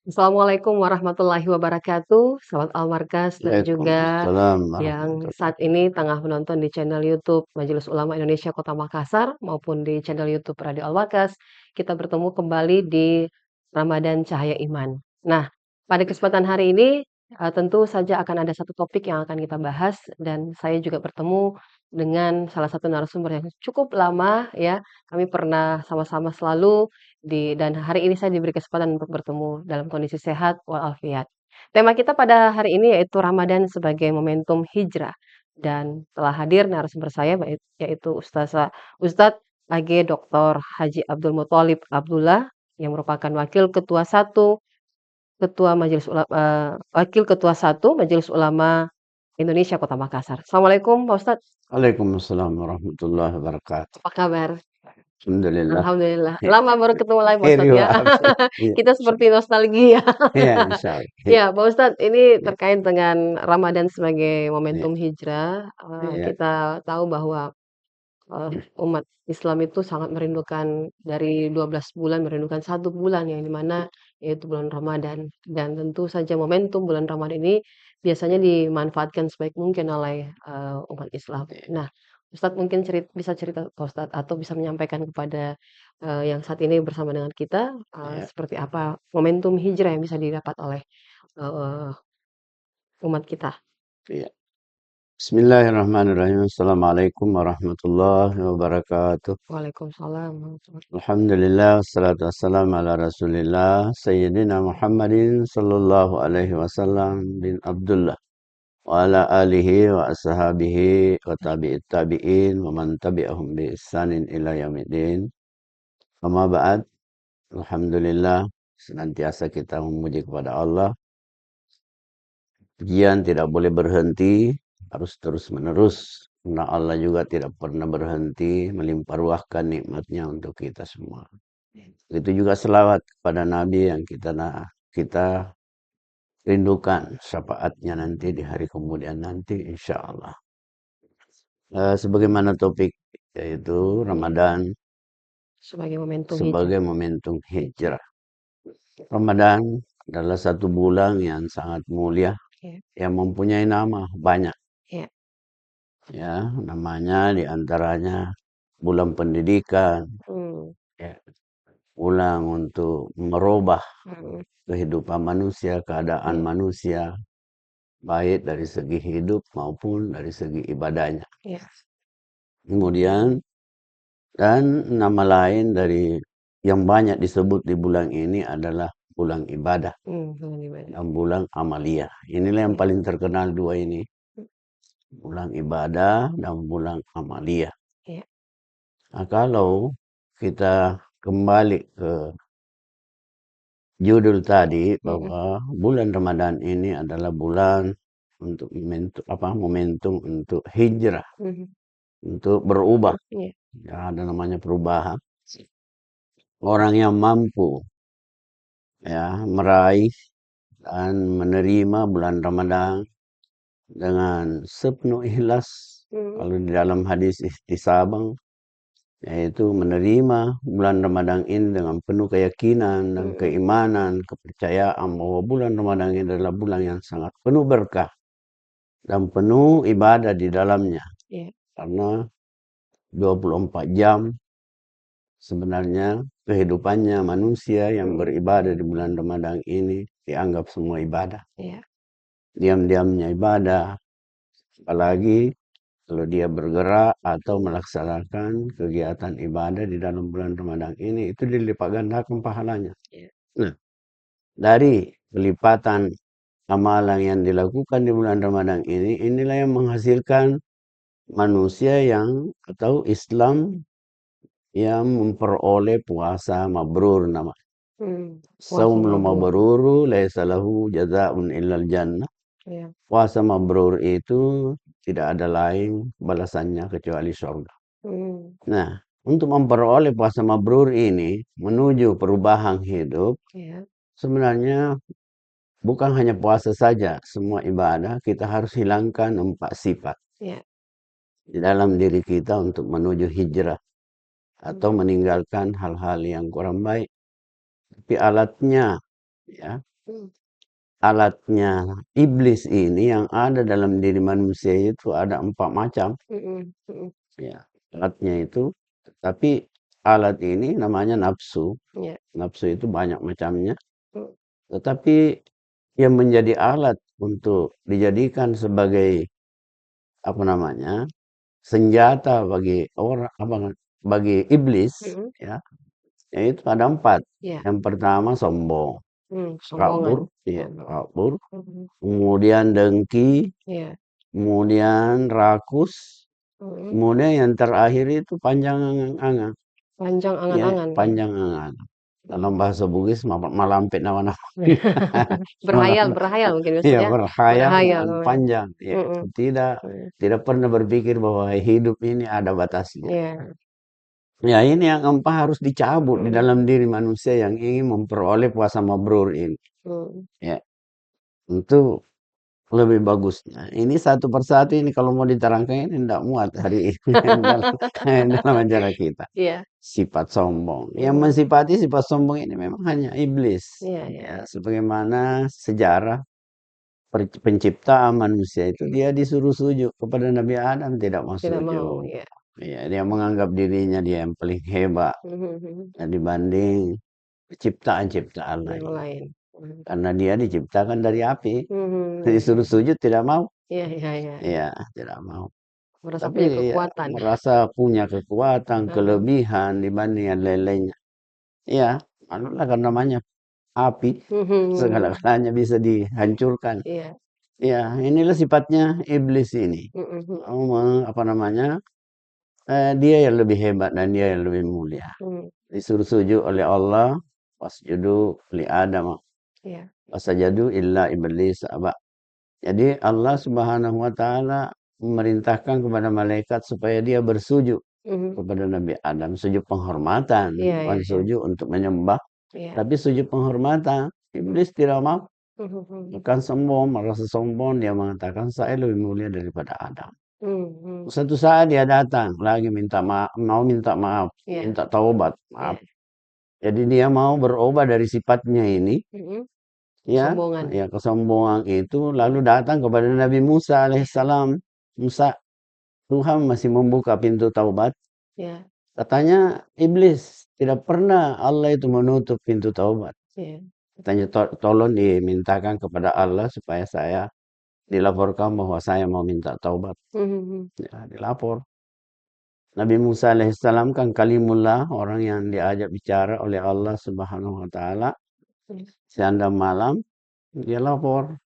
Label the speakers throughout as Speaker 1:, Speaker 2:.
Speaker 1: Assalamualaikum warahmatullahi wabarakatuh. Selamat Al-Markas dan juga
Speaker 2: Waalaikumsalam
Speaker 1: yang
Speaker 2: warahmatullahi
Speaker 1: saat ini tengah menonton di channel YouTube Majelis Ulama Indonesia Kota Makassar maupun di channel YouTube Radio Al-Markas. Kita bertemu kembali di Ramadan Cahaya Iman. Nah, pada kesempatan hari ini tentu saja akan ada satu topik yang akan kita bahas dan saya juga bertemu dengan salah satu narasumber yang cukup lama ya. Kami pernah sama-sama selalu dan hari ini saya diberi kesempatan untuk bertemu dalam kondisi sehat walafiat. Tema kita pada hari ini yaitu Ramadan sebagai momentum hijrah dan telah hadir narasumber saya yaitu Ustadz AG Dr. Haji Abdul Muthalib Abdullah yang merupakan Wakil Ketua satu Majelis Ulama Indonesia Kota Makassar. Assalamualaikum Pak Ustadz,
Speaker 2: Waalaikumsalam warahmatullahi wabarakatuh.
Speaker 1: apa kabar?
Speaker 2: Alhamdulillah.
Speaker 1: Alhamdulillah.
Speaker 2: Ya,
Speaker 1: Lama baru ketemu lagi Pak
Speaker 2: khairu
Speaker 1: Ustadz ya.
Speaker 2: wa'afiya. Iya,
Speaker 1: Kita seperti nostalgia.
Speaker 2: iya, insyaallah. Iya,
Speaker 1: Ya, Pak Ustadz, ini
Speaker 2: iya,
Speaker 1: terkait dengan Ramadan sebagai
Speaker 2: iya,
Speaker 1: momentum hijrah.
Speaker 2: iya,
Speaker 1: Kita tahu bahwa umat Islam itu sangat merindukan dari 12 bulan, merindukan 1 bulan yang dimana yaitu bulan Ramadan. Dan tentu saja momentum bulan Ramadan ini biasanya dimanfaatkan sebaik mungkin oleh umat Islam.
Speaker 2: iya,
Speaker 1: Nah, Ustadz mungkin bisa cerita Pak Ustadz atau bisa menyampaikan kepada yang saat ini bersama dengan kita
Speaker 2: iya,
Speaker 1: seperti apa momentum hijrah yang bisa didapat oleh eh, umat kita.
Speaker 2: iya. Bismillahirrahmanirrahim. Assalamualaikum warahmatullahi wabarakatuh.
Speaker 1: Waalaikumsalam warahmatullahi
Speaker 2: Alhamdulillah, wassalatu wassalamu ala rasulillah, Sayyidina Muhammadin sallallahu alaihi wasallam bin Abdullah. Wa ala alihi wa ashabihi wa tabi'it tabi'in wa man tabi'ahum bi ihsanin ila yaumiddin. Amma ba'd. Alhamdulillah, senantiasa kita memuji kepada Allah. Pujian tidak boleh berhenti, harus terus-menerus. Karena Allah juga tidak pernah berhenti melimpah ruahkan nikmatnya untuk kita semua. Itu juga selawat kepada Nabi yang kita rindukan syafaatnya nanti di hari kemudian nanti insya Allah. Sebagaimana topik yaitu
Speaker 1: Iya,
Speaker 2: Ramadan
Speaker 1: sebagai momentum hijrah.
Speaker 2: sebagai momentum hijrah. Ramadan adalah satu bulan yang sangat mulia
Speaker 1: Iya,
Speaker 2: yang mempunyai nama banyak.
Speaker 1: iya,
Speaker 2: Ya, namanya diantaranya bulan pendidikan,
Speaker 1: hmm,
Speaker 2: ya, bulan untuk merubah
Speaker 1: hmm,
Speaker 2: kehidupan manusia, keadaan
Speaker 1: iya,
Speaker 2: manusia, baik dari segi hidup maupun dari segi ibadahnya.
Speaker 1: iya,
Speaker 2: Kemudian dan nama lain dari yang banyak disebut di bulan ini adalah bulan ibadah
Speaker 1: bulan ibadah.
Speaker 2: dan bulan amaliyah. Inilah yang
Speaker 1: Iya,
Speaker 2: paling terkenal dua ini, bulan ibadah dan bulan amaliyah.
Speaker 1: iya,
Speaker 2: Nah, kalau kita kembali ke judul tadi
Speaker 1: mhm,
Speaker 2: bahwa bulan Ramadan ini adalah bulan untuk momentum untuk hijrah,
Speaker 1: mhm,
Speaker 2: untuk berubah.
Speaker 1: iya,
Speaker 2: Ya, ada namanya perubahan. Orang yang mampu ya meraih dan menerima bulan Ramadan dengan sepenuh ikhlas.
Speaker 1: mhm,
Speaker 2: Kalau di dalam hadis ihtisabang yaitu menerima bulan Ramadan ini dengan penuh keyakinan dan
Speaker 1: mhm,
Speaker 2: keimanan, kepercayaan bahwa bulan Ramadan ini adalah bulan yang sangat penuh berkah dan penuh ibadah di dalamnya.
Speaker 1: iya,
Speaker 2: Karena 24 jam sebenarnya kehidupannya manusia yang
Speaker 1: mhm,
Speaker 2: beribadah di bulan Ramadan ini dianggap semua ibadah.
Speaker 1: iya,
Speaker 2: Diam-diamnya ibadah, apalagi kalau dia bergerak atau melaksanakan kegiatan ibadah di dalam bulan Ramadan ini, itu dilipat gandakan pahalanya.
Speaker 1: iya,
Speaker 2: Nah, dari pelipatan amalan yang dilakukan di bulan Ramadan ini, inilah yang menghasilkan manusia yang atau Islam yang memperoleh puasa mabrur nama.
Speaker 1: puasa
Speaker 2: Saumul
Speaker 1: mabrur,
Speaker 2: mabruru laisa lahu jazaa'un illal jannah.
Speaker 1: iya,
Speaker 2: Puasa mabrur itu tidak ada lain balasannya kecuali surga.
Speaker 1: mmm,
Speaker 2: Nah, untuk memperoleh puasa mabrur ini menuju perubahan hidup,
Speaker 1: iya,
Speaker 2: sebenarnya bukan hanya puasa saja, semua ibadah kita harus hilangkan 4 sifat
Speaker 1: iya,
Speaker 2: di dalam diri kita untuk menuju hijrah
Speaker 1: mmm,
Speaker 2: atau meninggalkan hal-hal yang kurang baik. Tapi alatnya ya
Speaker 1: Mhm.
Speaker 2: Alatnya iblis ini yang ada dalam diri manusia itu ada 4 macam,
Speaker 1: Mhm mhm.
Speaker 2: ya. Alatnya itu, tapi alat ini namanya nafsu.
Speaker 1: Iya.
Speaker 2: Nafsu itu banyak macamnya,
Speaker 1: Mhm.
Speaker 2: tetapi yang menjadi alat untuk dijadikan sebagai, apa namanya, senjata bagi orang bagi iblis,
Speaker 1: Mhm.
Speaker 2: ya, yaitu ada 4.
Speaker 1: Iya.
Speaker 2: Yang pertama sombong,
Speaker 1: Sombongan.
Speaker 2: kabur, ya,
Speaker 1: Sombong.
Speaker 2: kabur,
Speaker 1: Mhm.
Speaker 2: kemudian dengki,
Speaker 1: Iya.
Speaker 2: kemudian rakus,
Speaker 1: Mhm.
Speaker 2: kemudian yang terakhir itu panjang angan-angan,
Speaker 1: Panjang
Speaker 2: ya,
Speaker 1: angan-angan ya?
Speaker 2: panjang angan. Dalam bahasa Bugis malampet nawana.
Speaker 1: Berhayal berhayal mungkin
Speaker 2: Iya,
Speaker 1: maksudnya?
Speaker 2: berkhayal
Speaker 1: Berhayal
Speaker 2: dan
Speaker 1: namanya.
Speaker 2: panjang, ya,
Speaker 1: Mhm.
Speaker 2: tidak
Speaker 1: Mhm.
Speaker 2: tidak pernah berpikir bahwa hidup ini ada batasnya.
Speaker 1: Iya.
Speaker 2: Ya, ini yang empat harus dicabut di
Speaker 1: Mhm.
Speaker 2: dalam diri manusia yang ingin memperoleh puasa mabrur ini.
Speaker 1: Mhm.
Speaker 2: Ya, itu lebih bagusnya. Ini satu persatu ini kalau mau diterangkan ini tidak muat hari ini dalam acara kita.
Speaker 1: Iya.
Speaker 2: Sifat sombong. Yang
Speaker 1: Mhm.
Speaker 2: mensifati sifat sombong ini memang hanya iblis.
Speaker 1: Iya iya
Speaker 2: Ya,
Speaker 1: iya.
Speaker 2: sebagaimana sejarah penciptaan manusia itu dia disuruh sujud kepada Nabi Adam tidak mau
Speaker 1: Tidak mau,
Speaker 2: sujud.
Speaker 1: iya.
Speaker 2: Ya, dia menganggap dirinya dia yang paling hebat,
Speaker 1: Mhm mhm.
Speaker 2: ya, dibanding ciptaan-ciptaan
Speaker 1: Yang
Speaker 2: lain.
Speaker 1: lain. Mhm.
Speaker 2: Karena dia diciptakan dari api,
Speaker 1: Mhm, iya iya.
Speaker 2: disuruh sujud tidak mau.
Speaker 1: Iya iya iya iya.
Speaker 2: Iya, tidak mau.
Speaker 1: Merasa punya
Speaker 2: Tapi ya
Speaker 1: kekuatan.
Speaker 2: merasa punya kekuatan,
Speaker 1: Heeh.
Speaker 2: kelebihan dibanding yang lain-lainnya. Iya, maklumlah kan namanya api,
Speaker 1: Mhm.
Speaker 2: segala-galanya bisa dihancurkan.
Speaker 1: Iya.
Speaker 2: Ya, inilah sifatnya iblis ini.
Speaker 1: Mhm mhm.
Speaker 2: Apa namanya, dia yang lebih hebat dan dia yang lebih mulia.
Speaker 1: Mmm,
Speaker 2: Disuruh sujud oleh Allah, wasjudu li Adam,
Speaker 1: iya.
Speaker 2: wasajadu illa iblis aba. Jadi Allah Subhanahu wa taala memerintahkan kepada malaikat supaya dia bersujud
Speaker 1: Mhm.
Speaker 2: kepada Nabi Adam, sujud penghormatan,
Speaker 1: Iya
Speaker 2: bukan
Speaker 1: iya iya.
Speaker 2: sujud untuk menyembah,
Speaker 1: Iya.
Speaker 2: tapi sujud penghormatan. Iblis tidak mau,
Speaker 1: Mhm mhm.
Speaker 2: bukan sombong, merasa sombong, dia mengatakan saya lebih mulia daripada Adam.
Speaker 1: Mhm.
Speaker 2: Suatu saat dia datang lagi mau minta maaf,
Speaker 1: Iya
Speaker 2: minta taubat,
Speaker 1: iya.
Speaker 2: maaf. Jadi dia mau berubah dari sifatnya ini,
Speaker 1: Mhm.
Speaker 2: ya,
Speaker 1: Kesombongan.
Speaker 2: ya kesombongan itu lalu datang kepada Nabi Musa
Speaker 1: Iya
Speaker 2: alaihissalam. Musa, Tuhan masih membuka pintu taubat.
Speaker 1: iya
Speaker 2: Katanya iblis, tidak pernah Allah itu menutup pintu taubat.
Speaker 1: iya.
Speaker 2: Katanya tolong dimintakan kepada Allah supaya saya dilaporkan bahwa saya mau minta taubat.
Speaker 1: Mhm mhm.
Speaker 2: Ya, dilapor. Nabi Musa alaihissalam kan kalimullah, orang yang diajak bicara oleh Allah Subhanahu wa taala.
Speaker 1: Iya
Speaker 2: Seandainya malam dia lapor,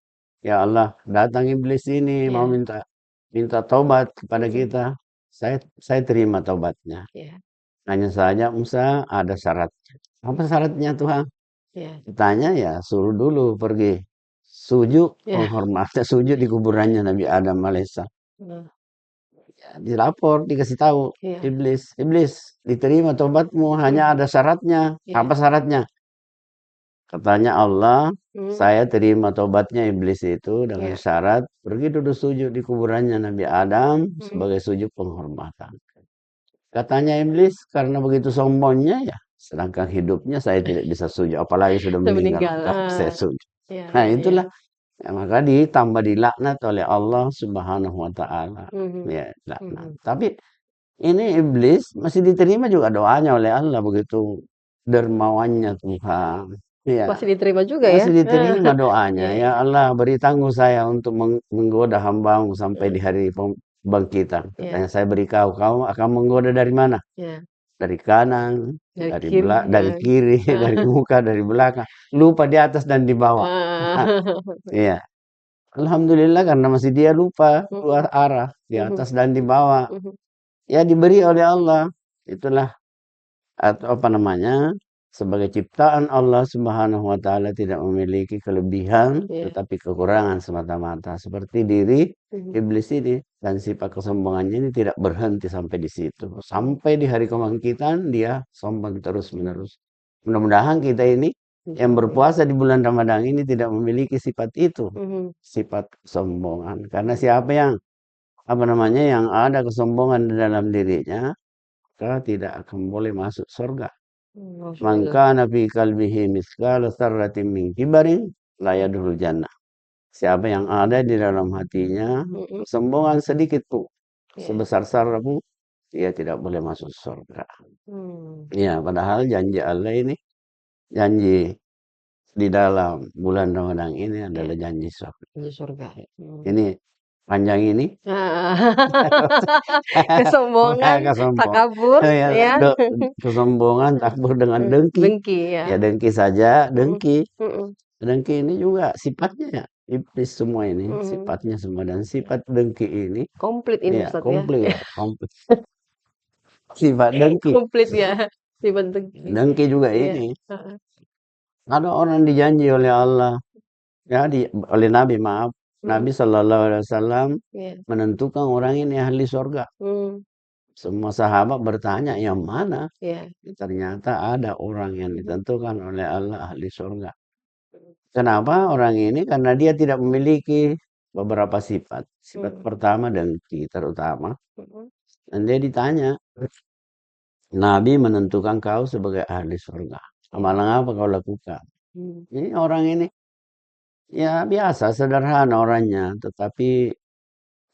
Speaker 2: "Ya Allah, datang iblis ini mau
Speaker 1: iya.
Speaker 2: minta minta taubat kepada
Speaker 1: Mhm.
Speaker 2: kita." Saya terima taubatnya.
Speaker 1: Iya
Speaker 2: Hanya saja Musa ada syaratnya. "Apa syaratnya Tuhan?"
Speaker 1: iya.
Speaker 2: Ditanya, ya suruh dulu pergi sujud
Speaker 1: Iya.
Speaker 2: penghormatan, sujud di kuburannya Nabi Adam alaihissalam.
Speaker 1: Heeh.
Speaker 2: Ya, dilapor, dikasih tahu
Speaker 1: Iya.
Speaker 2: iblis, "Iblis, diterima tobatmu, hanya
Speaker 1: Mhm.
Speaker 2: ada syaratnya."
Speaker 1: Iya.
Speaker 2: "Apa syaratnya?" Katanya Allah,
Speaker 1: Mhm.
Speaker 2: "Saya terima tobatnya iblis itu dengan
Speaker 1: Iya.
Speaker 2: syarat pergi duduk sujud di kuburannya Nabi Adam
Speaker 1: Mhm.
Speaker 2: sebagai sujud penghormatan." Katanya iblis, "Karena begitu sombongnya ya, sedangkan hidupnya saya tidak bisa sujud, apalagi sudah
Speaker 1: Sudah
Speaker 2: meninggal,
Speaker 1: meninggal.
Speaker 2: tak saya sujud."
Speaker 1: Iya
Speaker 2: Nah,
Speaker 1: iya iya.
Speaker 2: itulah. Ya, maka ditambah dilaknat oleh Allah Subhanahu wa taala.
Speaker 1: Mhm.
Speaker 2: Ya, laknat.
Speaker 1: Mhm.
Speaker 2: Tapi ini iblis masih diterima juga doanya oleh Allah, begitu dermawannya Tuhan. Iya,
Speaker 1: Masih diterima juga ya?
Speaker 2: masih diterima doanya.
Speaker 1: Iya
Speaker 2: "Ya
Speaker 1: iya.
Speaker 2: Allah, beri tangguh saya untuk menggoda hamba-Mu sampai di
Speaker 1: Heeh.
Speaker 2: hari pembangkitan."
Speaker 1: Iya
Speaker 2: Katanya, "Saya beri kau akan menggoda dari mana?
Speaker 1: iya.
Speaker 2: Dari kanan,
Speaker 1: Dari kiri
Speaker 2: dari
Speaker 1: ya.
Speaker 2: kiri, dari muka, dari belakang. Lupa di atas dan di bawah." Iya. Alhamdulillah karena masih dia lupa dua
Speaker 1: Mhm.
Speaker 2: arah, di
Speaker 1: Mhm.
Speaker 2: atas dan di bawah.
Speaker 1: Mhm.
Speaker 2: Ya diberi oleh Allah. Itulah, atau apa namanya, sebagai ciptaan Allah Subhanahu wa taala tidak memiliki kelebihan,
Speaker 1: Iya.
Speaker 2: tetapi kekurangan semata-mata. Seperti diri
Speaker 1: Mhm.
Speaker 2: iblis ini, dan sifat kesombongannya ini tidak berhenti sampai di situ.
Speaker 1: Mhm.
Speaker 2: Sampai di hari kebangkitan dia sombong terus-menerus. Mudah-mudahan kita ini yang
Speaker 1: Insyaallah.
Speaker 2: berpuasa di bulan Ramadan ini tidak memiliki sifat itu,
Speaker 1: Mhm.
Speaker 2: sifat kesombongan. Karena
Speaker 1: Mhm.
Speaker 2: siapa yang, apa namanya, yang ada kesombongan di dalam dirinya, maka tidak akan boleh masuk surga. "Man
Speaker 1: Alhamdulillah.
Speaker 2: kana fi qalbihi mithqala dzarratin min kibarin la yadkhulul jannah. Siapa yang ada di dalam hatinya kesombongan sedikit pun,
Speaker 1: Iya.
Speaker 2: sebesar zarah pun, dia tidak boleh masuk surga.
Speaker 1: Mmm.
Speaker 2: Ya, padahal janji Allah ini, janji di dalam bulan Ramadan ini adalah
Speaker 1: Iya,
Speaker 2: janji surga.
Speaker 1: janji surga.
Speaker 2: Ini panjang ini
Speaker 1: Kesombongan,
Speaker 2: kesombong
Speaker 1: takabur,
Speaker 2: ya,
Speaker 1: ya.
Speaker 2: kesombongan takbur dengan dengki.
Speaker 1: Dengki, ya.
Speaker 2: Ya dengki saja,
Speaker 1: Mhm,
Speaker 2: dengki.
Speaker 1: mhm,
Speaker 2: Dengki ini juga sifatnya ya, iblis semua ini,
Speaker 1: mhm.
Speaker 2: sifatnya semua dan sifat dengki ini
Speaker 1: Komplit ini
Speaker 2: ya
Speaker 1: Ustadz, ya.
Speaker 2: komplit ya, komplit. Sifat dengki.
Speaker 1: Komplit, ya, sifat dengki.
Speaker 2: Dengki juga
Speaker 1: Iya,
Speaker 2: ini.
Speaker 1: heeh.
Speaker 2: Ada orang dijanji oleh Allah, ya oleh Nabi, maaf. Nabi
Speaker 1: Mhm,
Speaker 2: Shallallahu Alaihi Wasallam
Speaker 1: iya.
Speaker 2: menentukan orang ini ahli surga.
Speaker 1: Mmm,
Speaker 2: Semua sahabat bertanya, yang mana?
Speaker 1: iya.
Speaker 2: Ternyata ada orang yang
Speaker 1: Mhm,
Speaker 2: ditentukan oleh Allah ahli surga. Kenapa orang ini? Karena dia tidak memiliki beberapa sifat. Sifat
Speaker 1: mhm,
Speaker 2: pertama dengki terutama.
Speaker 1: mhm,
Speaker 2: Dan dia ditanya, Nabi menentukan kau sebagai ahli surga.
Speaker 1: iya.
Speaker 2: Amalan apa kau lakukan?
Speaker 1: Mmm,
Speaker 2: Ini orang ini ya biasa, sederhana orangnya, tetapi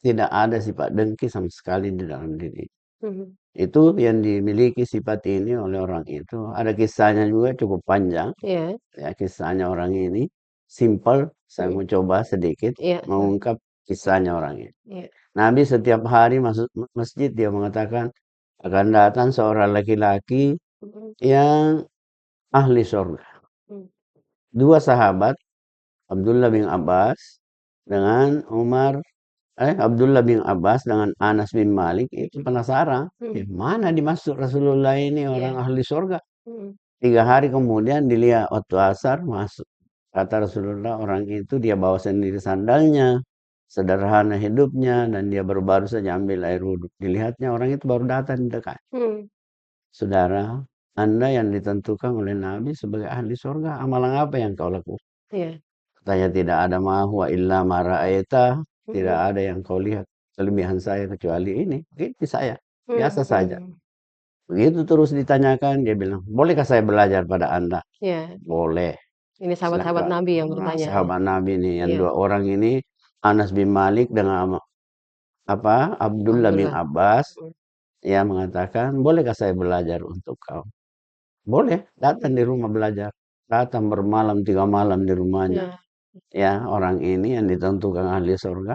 Speaker 2: tidak ada sifat dengki sama sekali di dalam diri.
Speaker 1: mhm,
Speaker 2: Itu yang dimiliki sifat ini oleh orang itu. Ada kisahnya juga cukup panjang.
Speaker 1: iya,
Speaker 2: Ya, kisahnya orang ini simple. Saya
Speaker 1: mhm,
Speaker 2: mau coba sedikit
Speaker 1: iya, silahkan.
Speaker 2: mengungkap kisahnya orang ini.
Speaker 1: Iya,
Speaker 2: Nabi setiap hari masuk masjid dia mengatakan akan datang seorang laki-laki
Speaker 1: mhm,
Speaker 2: yang ahli surga.
Speaker 1: mmm,
Speaker 2: Dua sahabat, Abdullah bin Abbas dengan Abdullah bin Abbas dengan Anas bin Malik itu penasaran.
Speaker 1: mhm,
Speaker 2: Mana dimaksud Rasulullah ini orang
Speaker 1: iya,
Speaker 2: ahli surga?
Speaker 1: mhm,
Speaker 2: 3 hari kemudian dilihat waktu asar masuk. Kata Rasulullah orang itu dia bawa sendiri sandalnya. Sederhana hidupnya dan dia baru saja ambil air wudhu. Dilihatnya orang itu baru datang di dekat.
Speaker 1: mhm,
Speaker 2: Saudara, Anda yang ditentukan oleh Nabi sebagai ahli surga, amalan apa yang kau lakukan?
Speaker 1: iya,
Speaker 2: Katanya tidak ada ma huwa illa ma ra'aita, tidak
Speaker 1: mhm,
Speaker 2: ada yang kau lihat kelebihan saya kecuali ini. Itu saya, biasa
Speaker 1: mhm,
Speaker 2: saja.
Speaker 1: mhm,
Speaker 2: Begitu terus ditanyakan, dia bilang, bolehkah saya belajar pada Anda?
Speaker 1: iya.
Speaker 2: Boleh.
Speaker 1: Ini sahabat-sahabat
Speaker 2: Silakan.
Speaker 1: Nabi yang bertanya, ya?
Speaker 2: Sahabat Nabi nih, yang
Speaker 1: Iya,
Speaker 2: dua orang ini, Anas bin Malik dengan Abdullah bin
Speaker 1: Abdullah,
Speaker 2: Abbas,
Speaker 1: mhm,
Speaker 2: ya mengatakan, bolehkah saya belajar untuk kau? Boleh, datang di
Speaker 1: mhm,
Speaker 2: rumah belajar. Datang bermalam, 3 malam di rumahnya.
Speaker 1: iya,
Speaker 2: Ya, orang ini yang ditentukan ahli surga.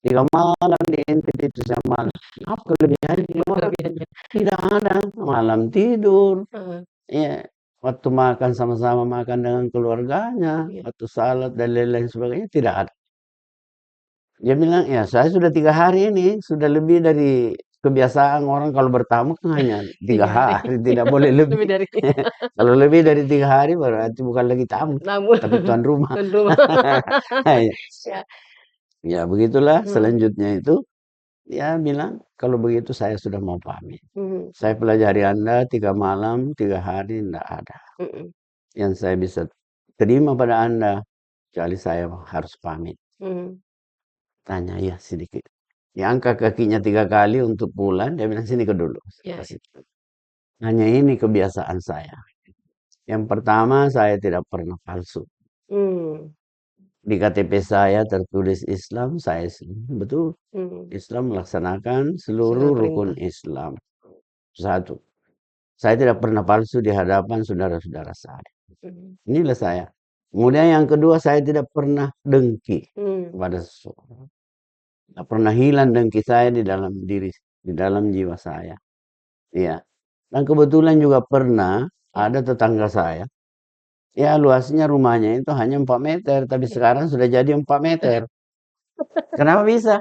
Speaker 2: 3 malam diintip itu sama. Apa kelebihannya?
Speaker 1: apa kelebihannya?
Speaker 2: Tidak ada. Malam tidur.
Speaker 1: Heeh,
Speaker 2: Ya, waktu makan sama-sama makan dengan keluarganya.
Speaker 1: iya,
Speaker 2: Waktu salat dan lain-lain sebagainya tidak ada. Dia bilang, ya saya sudah 3 hari ini. Sudah lebih dari kebiasaan orang kalau bertamu kan hanya
Speaker 1: 3 hari.
Speaker 2: 3 hari. Tidak boleh lebih.
Speaker 1: Lebih dari
Speaker 2: Kalau lebih dari 3 hari berarti bukan lagi tamu.
Speaker 1: namun
Speaker 2: Tapi tuan rumah.
Speaker 1: tuan rumah.
Speaker 2: Ya,
Speaker 1: Ya,
Speaker 2: ya begitulah.
Speaker 1: mhm,
Speaker 2: Selanjutnya itu dia bilang, kalau begitu saya sudah mau pamit.
Speaker 1: mhm,
Speaker 2: Saya pelajari Anda 3 malam, 3 hari, tidak ada.
Speaker 1: mhm,
Speaker 2: Yang saya bisa terima pada Anda, kecuali saya harus pamit.
Speaker 1: mhm,
Speaker 2: Tanya ya sedikit. Dia angkat kakinya 3 kali untuk pulang, dia bilang sini ke dulu. Saya
Speaker 1: iya,
Speaker 2: kasih. Hanya ini kebiasaan saya. Yang pertama, saya tidak pernah palsu.
Speaker 1: mmm,
Speaker 2: Di KTP saya tertulis Islam, saya Islam. Betul.
Speaker 1: mhm,
Speaker 2: Islam melaksanakan seluruh
Speaker 1: segala
Speaker 2: rukun
Speaker 1: perintah,
Speaker 2: Islam. Satu. Saya tidak pernah palsu di hadapan saudara-saudara saya.
Speaker 1: mhm,
Speaker 2: Inilah saya. Kemudian yang kedua, saya tidak pernah dengki
Speaker 1: mmm,
Speaker 2: kepada seseorang. Tidak pernah hilang dengki saya di dalam diri, di dalam jiwa saya. Iya. Dan kebetulan juga pernah
Speaker 1: iya,
Speaker 2: ada tetangga saya. Ya luasnya rumahnya itu hanya 4 meter, tapi
Speaker 1: iya,
Speaker 2: sekarang sudah jadi 4 meter. Kenapa bisa?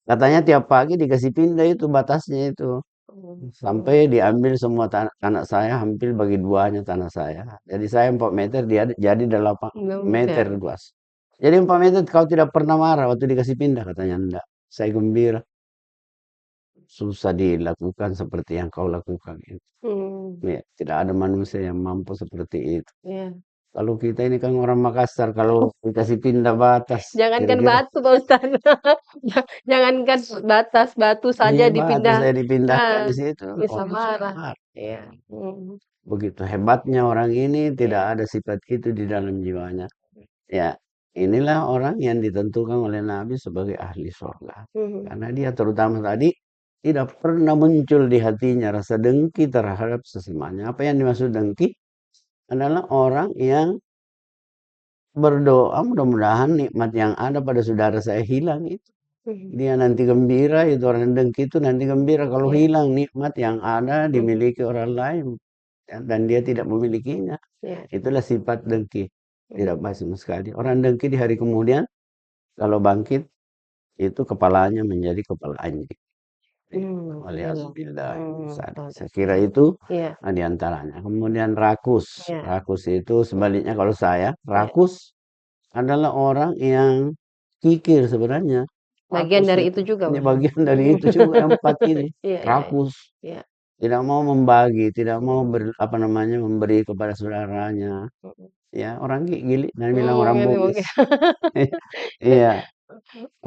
Speaker 2: Katanya tiap pagi dikasih pindah itu batasnya itu.
Speaker 1: oh, mhm,
Speaker 2: Sampai diambil semua tanah saya, hampir bagi duanya tanah saya. Jadi saya 4 meter, dia jadi 8 meter
Speaker 1: meter,
Speaker 2: luas. Jadi 4 meter kau tidak pernah marah waktu dikasih pindah, katanya enggak. Saya gembira. Susah dilakukan seperti yang kau lakukan itu.
Speaker 1: mmm,
Speaker 2: Ya, tidak ada manusia yang mampu seperti itu.
Speaker 1: iya.
Speaker 2: Kalau kita ini kan orang Makassar, kalau dikasih pindah batas,
Speaker 1: Jangankan
Speaker 2: kira-kira
Speaker 1: batu Pak Ustadz, jangankan batas, batu saja
Speaker 2: ini batu
Speaker 1: dipindah,
Speaker 2: saya dipindahkan
Speaker 1: ah,
Speaker 2: di situ,
Speaker 1: bisa
Speaker 2: orang sudah
Speaker 1: marah.
Speaker 2: marah.
Speaker 1: Iya, mhm,
Speaker 2: Begitu hebatnya orang ini, tidak
Speaker 1: iya,
Speaker 2: ada sifat itu di dalam jiwanya. Ya, Inilah orang yang ditentukan oleh Nabi sebagai ahli surga.
Speaker 1: Mhm.
Speaker 2: Karena dia terutama tadi tidak pernah muncul di hatinya rasa dengki terhadap sesamanya. Apa yang dimaksud dengki? Adalah orang yang berdoa mudah-mudahan nikmat yang ada pada saudara saya hilang itu.
Speaker 1: Mhm.
Speaker 2: Dia nanti gembira, itu orang dengki itu nanti gembira kalau
Speaker 1: Iya.
Speaker 2: hilang nikmat yang ada
Speaker 1: Mhm.
Speaker 2: dimiliki orang lain, ya, dan dia tidak memilikinya.
Speaker 1: Iya.
Speaker 2: Itulah sifat dengki.
Speaker 1: Mhm.
Speaker 2: Tidak baik sama sekali. Orang dengki di hari kemudian kalau bangkit itu kepalanya menjadi kepala anjing.
Speaker 1: Iya.
Speaker 2: Waliyahzubillah. Saya kira
Speaker 1: Astagfirullah.
Speaker 2: itu
Speaker 1: Iya.
Speaker 2: di antaranya. Kemudian rakus.
Speaker 1: Iya.
Speaker 2: Rakus itu sebaliknya kalau saya,
Speaker 1: Iya.
Speaker 2: rakus adalah orang yang kikir sebenarnya.
Speaker 1: Bagian
Speaker 2: Rakus
Speaker 1: dari
Speaker 2: itu
Speaker 1: itu juga,
Speaker 2: ini
Speaker 1: Ustaz?
Speaker 2: bagian dari itu juga empat ini.
Speaker 1: Iya, iya, iya.
Speaker 2: Rakus,
Speaker 1: Iya.
Speaker 2: tidak mau membagi, tidak mau
Speaker 1: Mhm.
Speaker 2: apa namanya memberi kepada saudaranya.
Speaker 1: Mhm.
Speaker 2: Ya orang gili dan bilang orang
Speaker 1: Ngerti
Speaker 2: bugis.
Speaker 1: oke.
Speaker 2: Iya,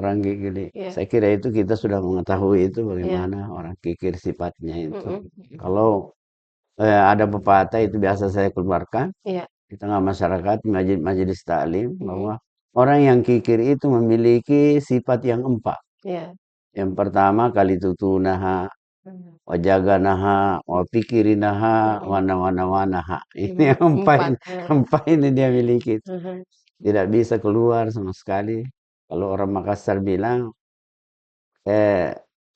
Speaker 2: orang gigili.
Speaker 1: Iya.
Speaker 2: Saya kira itu kita sudah mengetahui itu
Speaker 1: Iya.
Speaker 2: bagaimana orang kikir sifatnya itu.
Speaker 1: Mhm.
Speaker 2: Kalau ada pepatah itu biasa saya keluarkan
Speaker 1: Iya.
Speaker 2: di tengah masyarakat majelis taklim
Speaker 1: Mhm.
Speaker 2: bahwa orang yang kikir itu memiliki sifat yang empat.
Speaker 1: Iya.
Speaker 2: Yang pertama kali tutunaha,
Speaker 1: Mhm.
Speaker 2: wajaganaha, wapikirinaha,
Speaker 1: Mhm.
Speaker 2: wana-wana-wanaha. Ini
Speaker 1: Mhm.
Speaker 2: yang empat
Speaker 1: Empat.
Speaker 2: ini, empat ini dia miliki.
Speaker 1: Mhm.
Speaker 2: Tidak bisa keluar sama sekali. Kalau orang Makassar bilang,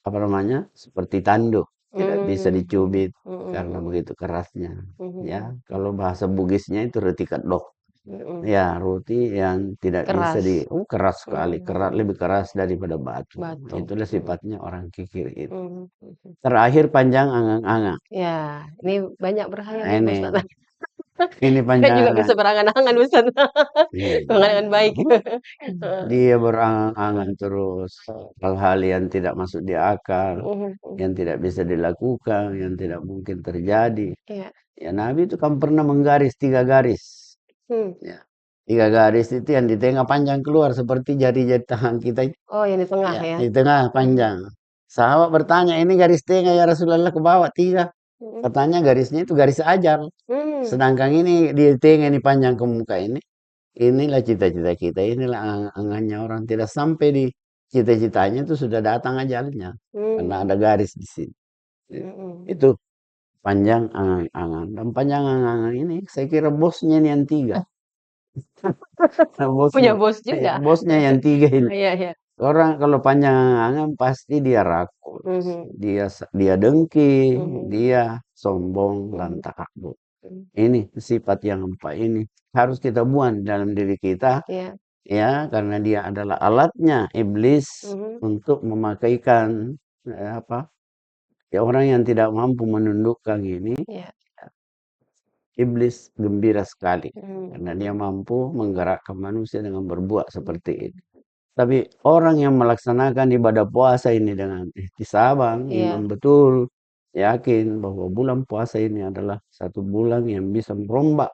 Speaker 2: apa namanya, seperti tanduk, tidak bisa
Speaker 1: Mhm.
Speaker 2: dicubit karena
Speaker 1: Mhm.
Speaker 2: begitu kerasnya. Ya,
Speaker 1: Mhm.
Speaker 2: kalau bahasa Bugisnya itu retikat dok.
Speaker 1: Mhm.
Speaker 2: Ya, roti yang tidak bisa
Speaker 1: Keras.
Speaker 2: keras sekali, keras
Speaker 1: Mhm.
Speaker 2: lebih keras daripada batu.
Speaker 1: Batu.
Speaker 2: Itulah
Speaker 1: Mhm.
Speaker 2: sifatnya orang kikir itu.
Speaker 1: Mhm. Mhm.
Speaker 2: Terakhir panjang angan-angan.
Speaker 1: Ya, ini banyak berhayal
Speaker 2: Nah,
Speaker 1: nih, Ustaz.
Speaker 2: ini
Speaker 1: Saya juga
Speaker 2: panjang.
Speaker 1: bisa berangan-angan, Ustaz.
Speaker 2: Iya,
Speaker 1: Berangan-angan baik. Heeh.
Speaker 2: dia berangan-angan terus hal-hal yang tidak masuk di akal,
Speaker 1: Mhm. Mhm.
Speaker 2: yang tidak bisa dilakukan, yang tidak mungkin terjadi.
Speaker 1: Iya.
Speaker 2: Ya, Nabi itu kan pernah menggaris 3 garis.
Speaker 1: Hmm.
Speaker 2: Ya. 3 garis itu yang di tengah panjang keluar seperti jari-jari tangan kita itu.
Speaker 1: Oh, yang di tengah
Speaker 2: Ya,
Speaker 1: ya?
Speaker 2: di tengah
Speaker 1: Mhm.
Speaker 2: panjang. Sahabat bertanya, ini garis tengah ya Rasulullah ke bawah 3.
Speaker 1: Mhm.
Speaker 2: Katanya garisnya itu garis ajal.
Speaker 1: Mmm.
Speaker 2: Sedangkan ini di tengah ini panjang ke muka ini. Inilah cita-cita kita, inilah angan-angannya orang. Tidak sampai di cita-citanya itu sudah datang ajalnya. Karena
Speaker 1: Mmm.
Speaker 2: ada garis di sini.
Speaker 1: Mhm.
Speaker 2: Itu panjang angan-angan. Dan panjang angan-angan ini saya kira bosnya ini yang 3.
Speaker 1: Punya
Speaker 2: Bosnya.
Speaker 1: bos
Speaker 2: Ya,
Speaker 1: juga?
Speaker 2: bosnya yang 3 ini.
Speaker 1: Iya, iya.
Speaker 2: Orang kalau panjang angan-angan pasti dia rakus.
Speaker 1: Mhm.
Speaker 2: Dia dengki,
Speaker 1: Mhm.
Speaker 2: dia sombong,
Speaker 1: Mhm.
Speaker 2: lantakabur.
Speaker 1: Mhm.
Speaker 2: Ini sifat yang 4 ini harus kita buang dalam diri kita.
Speaker 1: Iya.
Speaker 2: Ya, karena dia adalah alatnya iblis
Speaker 1: Mhm.
Speaker 2: untuk memakaikan apa? Ya orang yang tidak mampu menundukkan ini,
Speaker 1: Iya.
Speaker 2: iblis gembira sekali
Speaker 1: Mhm.
Speaker 2: karena dia
Speaker 1: Mhm.
Speaker 2: mampu menggerakkan manusia dengan berbuat
Speaker 1: Mhm.
Speaker 2: seperti ini. Tapi orang yang melaksanakan ibadah puasa ini dengan ihtisaban, iman
Speaker 1: Iya.
Speaker 2: betul, yakin bahwa bulan puasa ini adalah satu bulan yang bisa merombak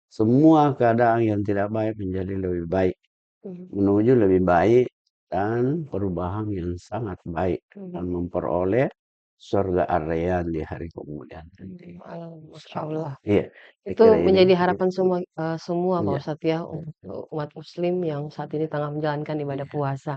Speaker 2: semua keadaan yang tidak baik menjadi lebih baik.
Speaker 1: Mhm.
Speaker 2: Menuju lebih baik dan perubahan yang sangat baik dan
Speaker 1: Mhm.
Speaker 2: memperoleh surga ar-rayyan di hari kemudian nanti.
Speaker 1: Masya
Speaker 2: Insyaallah.
Speaker 1: Allah.
Speaker 2: Iya, saya
Speaker 1: Itu
Speaker 2: kira ini.
Speaker 1: menjadi harapan semua Pak
Speaker 2: Iya.
Speaker 1: Ustadz ya, untuk umat muslim yang saat ini tengah menjalankan ibadah
Speaker 2: Iya.
Speaker 1: puasa.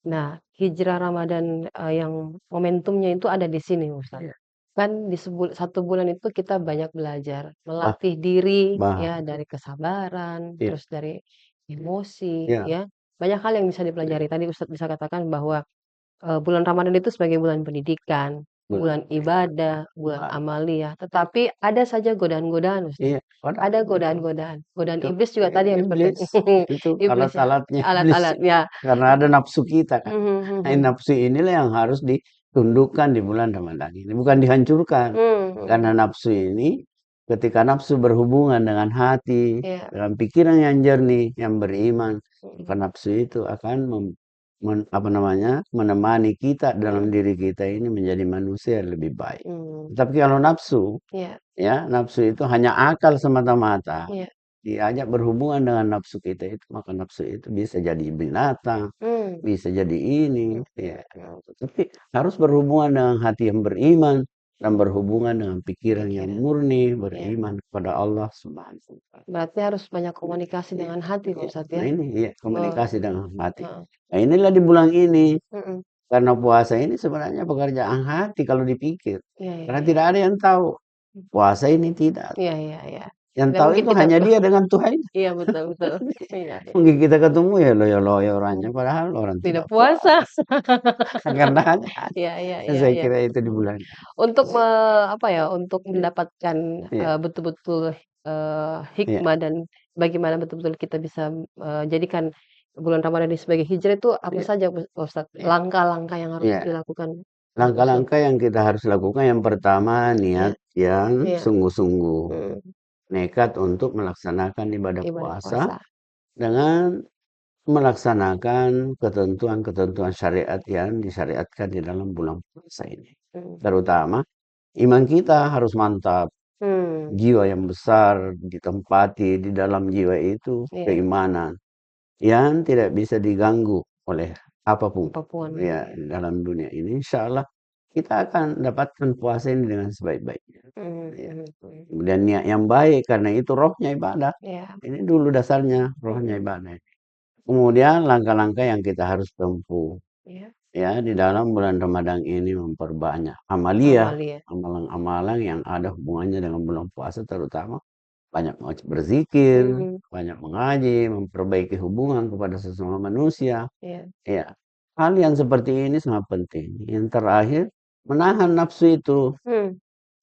Speaker 1: Nah, hijrah Ramadan, yang momentumnya itu ada di sini Ustadz.
Speaker 2: Iya.
Speaker 1: Kan di 1 bulan itu kita banyak belajar,
Speaker 2: Bah,
Speaker 1: melatih diri
Speaker 2: bah,
Speaker 1: ya dari kesabaran,
Speaker 2: iya,
Speaker 1: terus dari emosi
Speaker 2: iya,
Speaker 1: ya, banyak hal yang bisa
Speaker 2: iya,
Speaker 1: dipelajari. Tadi Ustadz bisa katakan bahwa bulan Ramadan itu sebagai bulan pendidikan,
Speaker 2: betul.
Speaker 1: bulan ibadah, bulan
Speaker 2: Ah,
Speaker 1: amaliyah, tetapi ada saja godaan-godaan, Ustaz.
Speaker 2: iya, ada,
Speaker 1: Ada
Speaker 2: betul.
Speaker 1: godaan-godaan, godaan
Speaker 2: Itu
Speaker 1: iblis juga tadi yang seperti
Speaker 2: iblis, itu
Speaker 1: iblis ya,
Speaker 2: alat-alatnya iblis.
Speaker 1: alat-alat ya.
Speaker 2: Karena ada nafsu kita kan.
Speaker 1: Mhm,
Speaker 2: Nah,
Speaker 1: mhm.
Speaker 2: nafsu inilah yang harus ditundukkan di bulan Ramadan ini, bukan dihancurkan.
Speaker 1: Mmm,
Speaker 2: Karena
Speaker 1: mhm.
Speaker 2: nafsu ini, ketika nafsu berhubungan dengan hati,
Speaker 1: Iya,
Speaker 2: dengan pikiran yang jernih, yang beriman, maka
Speaker 1: mhm,
Speaker 2: nafsu itu akan apa namanya, menemani kita dalam
Speaker 1: mhm,
Speaker 2: diri kita ini menjadi manusia yang lebih baik.
Speaker 1: mmm,
Speaker 2: Tapi kalau nafsu,
Speaker 1: iya,
Speaker 2: ya nafsu itu hanya akal semata-mata,
Speaker 1: iya,
Speaker 2: diajak berhubungan dengan nafsu kita itu, maka nafsu itu bisa jadi binatang,
Speaker 1: mmm,
Speaker 2: bisa jadi ini,
Speaker 1: mhm,
Speaker 2: ya. Tapi harus berhubungan dengan hati yang beriman, dan berhubungan dengan pikiran yang
Speaker 1: Pikiran.
Speaker 2: murni,
Speaker 1: Ya.
Speaker 2: beriman kepada Allah Subhanahu wa Ta'ala.
Speaker 1: Berarti harus banyak komunikasi dengan hati, Pak Ustadz
Speaker 2: Nah
Speaker 1: ya?
Speaker 2: ini ya, komunikasi dengan hati.
Speaker 1: Heeh.
Speaker 2: Nah inilah di bulan ini,
Speaker 1: Mhm.
Speaker 2: karena puasa ini sebenarnya pekerjaan hati kalau dipikir.
Speaker 1: Iya iya
Speaker 2: Karena
Speaker 1: iya.
Speaker 2: tidak ada yang tahu. Puasa ini tidak.
Speaker 1: Iya iya iya.
Speaker 2: Yang
Speaker 1: Tidak
Speaker 2: tahu
Speaker 1: mungkin
Speaker 2: itu
Speaker 1: kita
Speaker 2: hanya dia dengan Tuhan.
Speaker 1: iya betul betul. Iya iya.
Speaker 2: Mungkin kita ketemu ya loyo-loyo orangnya, padahal orang
Speaker 1: Tidak
Speaker 2: tidak
Speaker 1: puasa.
Speaker 2: puasa. Karena hanya
Speaker 1: Iya iya
Speaker 2: hati.
Speaker 1: iya
Speaker 2: Saya
Speaker 1: iya.
Speaker 2: kira itu di bulan.
Speaker 1: Untuk apa ya, untuk mendapatkan,
Speaker 2: Iya,
Speaker 1: betul-betul,
Speaker 2: iya,
Speaker 1: hikmah dan bagaimana betul-betul kita bisa, jadikan bulan Ramadan ini sebagai hijrah itu apa
Speaker 2: iya,
Speaker 1: saja Pak Ustadz?
Speaker 2: iya,
Speaker 1: Langkah-langkah yang harus
Speaker 2: iya.
Speaker 1: dilakukan untuk Ustadz?
Speaker 2: Langkah-langkah yang kita harus lakukan yang pertama
Speaker 1: Iya
Speaker 2: niat yang
Speaker 1: iya,
Speaker 2: sungguh-sungguh.
Speaker 1: mhm,
Speaker 2: Nekat untuk melaksanakan ibadah
Speaker 1: ibadah
Speaker 2: puasa
Speaker 1: puasa.
Speaker 2: dengan melaksanakan ketentuan-ketentuan syariat yang disyariatkan di dalam bulan puasa ini.
Speaker 1: Mhm,
Speaker 2: Terutama iman kita harus mantap,
Speaker 1: mmm,
Speaker 2: jiwa yang besar ditempati di dalam jiwa itu
Speaker 1: iya,
Speaker 2: keimanan yang tidak bisa diganggu oleh apapun
Speaker 1: apapun,
Speaker 2: ya
Speaker 1: iya,
Speaker 2: di dalam dunia ini. Insya Allah kita akan dapatkan puasa ini dengan sebaik-baiknya.
Speaker 1: mhm
Speaker 2: Ya.
Speaker 1: mhm mhm,
Speaker 2: Kemudian niat yang baik karena itu rohnya ibadah.
Speaker 1: iya,
Speaker 2: Ini dulu dasarnya rohnya
Speaker 1: mhm,
Speaker 2: ibadah. Kemudian langkah-langkah yang kita harus tempuh
Speaker 1: iya,
Speaker 2: ya di dalam bulan Ramadan ini memperbanyak amaliyah,
Speaker 1: amalia,
Speaker 2: amalan-amalan yang ada hubungannya dengan bulan puasa, terutama banyak berzikir,
Speaker 1: mhm,
Speaker 2: banyak mengaji, memperbaiki hubungan kepada sesama manusia.
Speaker 1: iya,
Speaker 2: Ya, hal yang seperti ini sangat penting. Yang terakhir, menahan nafsu itu.
Speaker 1: mmm,